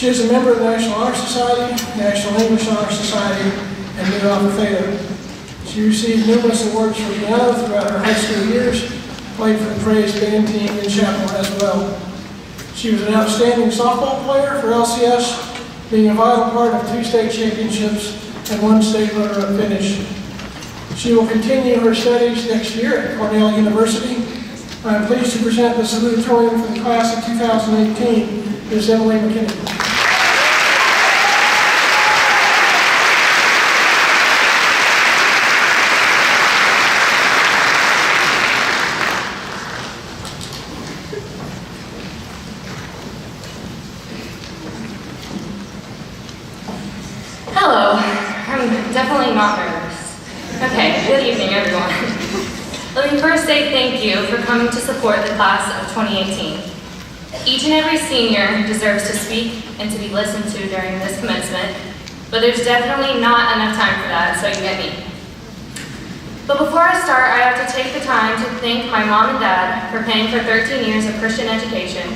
She is a member of the National Honor Society, National English Honor Society, and Nu Alpha Theta. She received numerous awards for piano throughout her high school years, played for the praise band team in chapel as well. She was an outstanding softball player for LCS, being a vital part of 2 state championships and 1 state runner-up finish. She will continue her studies next year at Cornell University. I am pleased to present the salutatorian for the class of 2018, Ms. Emily McKinney. Hello, I'm definitely not nervous. Okay, good evening everyone. Let me first say thank you for coming to support the class of 2018. Each and every senior deserves to speak and to be listened to during this commencement, but there's definitely not enough time for that, so you get me. But before I start, I have to take the time to thank my mom and dad for paying for 13 years of Christian education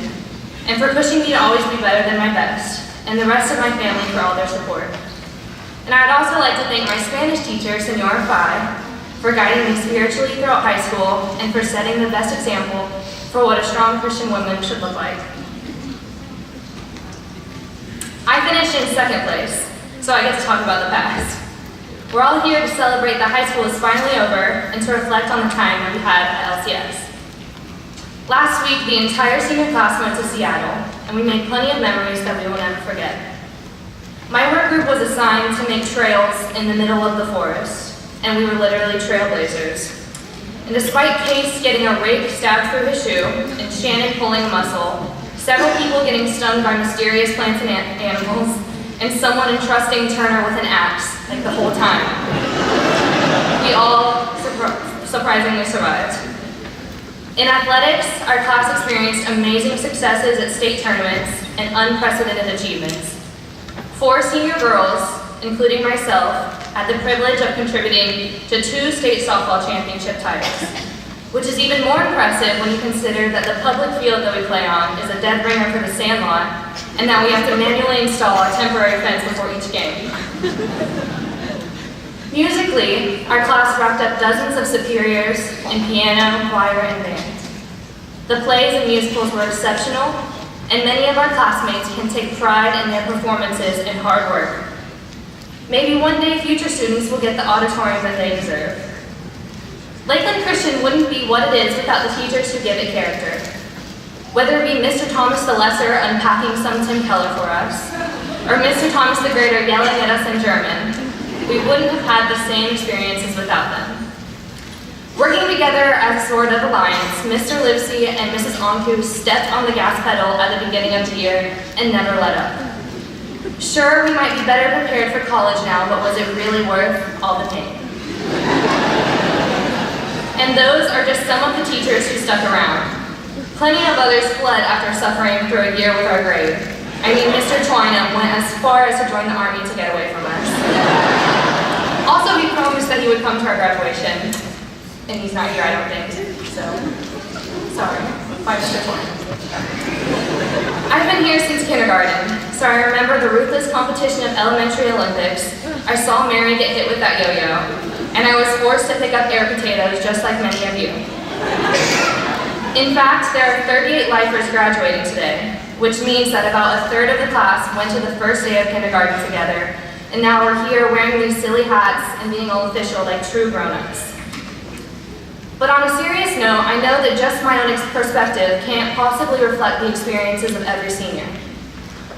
and for pushing me to always be better than my best, and the rest of my family for all their support. And I'd also like to thank my Spanish teacher, Senora Phi, for guiding me spiritually throughout high school and for setting the best example for what a strong Christian woman should look like. I finished in 2nd place, so I get to talk about the past. We're all here to celebrate that high school is finally over and to reflect on the time we had at LCS. Last week, the entire senior class went to Seattle, and we made plenty of memories that we will never forget. My work group was assigned to make trails in the middle of the forest, and we were literally trailblazers. And despite Case getting a rake stabbed through his shoe and Shannon pulling a muscle, several people getting stung by mysterious plants and animals, and someone entrusting Turner with an axe, like the whole time, we all surprisingly survived. In athletics, our class experienced amazing successes at state tournaments and unprecedented achievements. 4 senior girls, including myself, had the privilege of contributing to 2 state softball championship titles, which is even more impressive when you consider that the public field that we play on is a dead ringer for the sandlot, and that we have to manually install a temporary fence before each game. Musically, our class racked up dozens of superiors in piano, choir, and band. The plays and musicals were exceptional, and many of our classmates can take pride in their performances and hard work. Maybe one day future students will get the auditorium that they deserve. Lakeland Christian wouldn't be what it is without the teachers who give it character. Whether it be Mr. Thomas the Lesser unpacking some Tim Keller for us, or Mr. Thomas the Greater yelling at us in German, we wouldn't have had the same experiences without them. Working together as a sort of alliance, Mr. Livesey and Mrs. Onku stepped on the gas pedal at the beginning of the year and never let up. Sure, we might be better prepared for college now, but was it really worth all the pain? And those are just some of the teachers who stuck around. Plenty of others fled after suffering through a year with our grade. I mean, Mr. Twina went as far as to join the Army to get away from us. Also, he promised that he would come to our graduation. And he's not here, I don't think, so sorry. Bye, Mr. Twina. I've been here since kindergarten, so I remember the ruthless competition of elementary Olympics. I saw Mary get hit with that yo-yo, and I was forced to pick up air potatoes just like many of you. In fact, there are 38 lifers graduating today, which means that about a third of the class went to the first day of kindergarten together, and now we're here wearing these silly hats and being all official like true grown-ups. But on a serious note, I know that just my own perspective can't possibly reflect the experiences of every senior.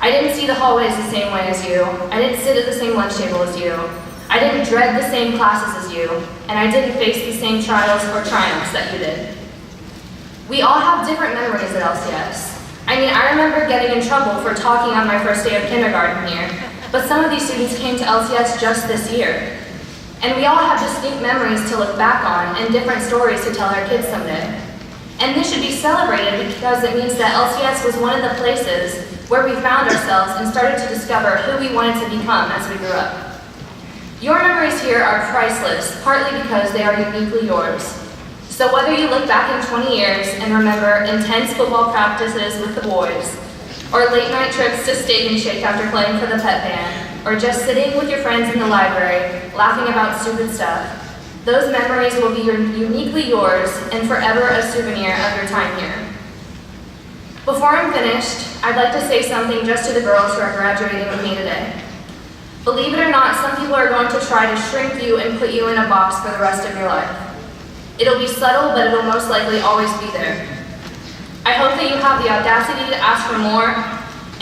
I didn't see the hallways the same way as you. I didn't sit at the same lunch table as you. I didn't dread the same classes as you. And I didn't face the same trials or triumphs that you did. We all have different memories at LCS. I mean, I remember getting in trouble for talking on my first day of kindergarten here, but some of these students came to LCS just this year. And we all have distinct memories to look back on and different stories to tell our kids someday. And this should be celebrated because it means that LCS was one of the places where we found ourselves and started to discover who we wanted to become as we grew up. Your memories here are priceless, partly because they are uniquely yours. So whether you look back in 20 years and remember intense football practices with the boys, or late night trips to Steak and Shake after playing for the pet band, or just sitting with your friends in the library, laughing about stupid stuff. Those memories will be uniquely yours and forever a souvenir of your time here. Before I'm finished, I'd like to say something just to the girls who are graduating with me today. Believe it or not, some people are going to try to shrink you and put you in a box for the rest of your life. It'll be subtle, but it'll most likely always be there. I hope that you have the audacity to ask for more,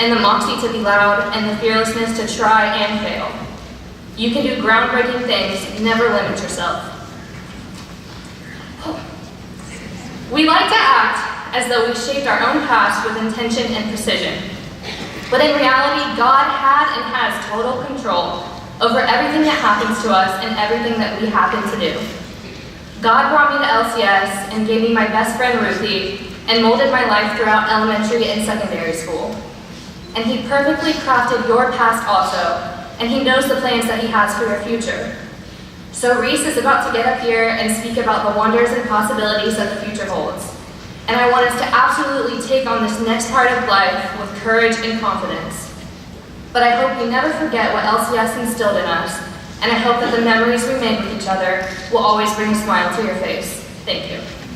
and the moxie to be loud, and the fearlessness to try and fail. You can do groundbreaking things, never limit yourself. We like to act as though we shaped our own past with intention and precision. But in reality, God had and has total control over everything that happens to us and everything that we happen to do. God brought me to LCS and gave me my best friend Ruthie and molded my life throughout elementary and secondary school. And He perfectly crafted your past also, and He knows the plans that He has for your future. So Reese is about to get up here and speak about the wonders and possibilities that the future holds. And I want us to absolutely take on this next part of life with courage and confidence. But I hope we never forget what LCS instilled in us, and I hope that the memories we make with each other will always bring a smile to your face. Thank you.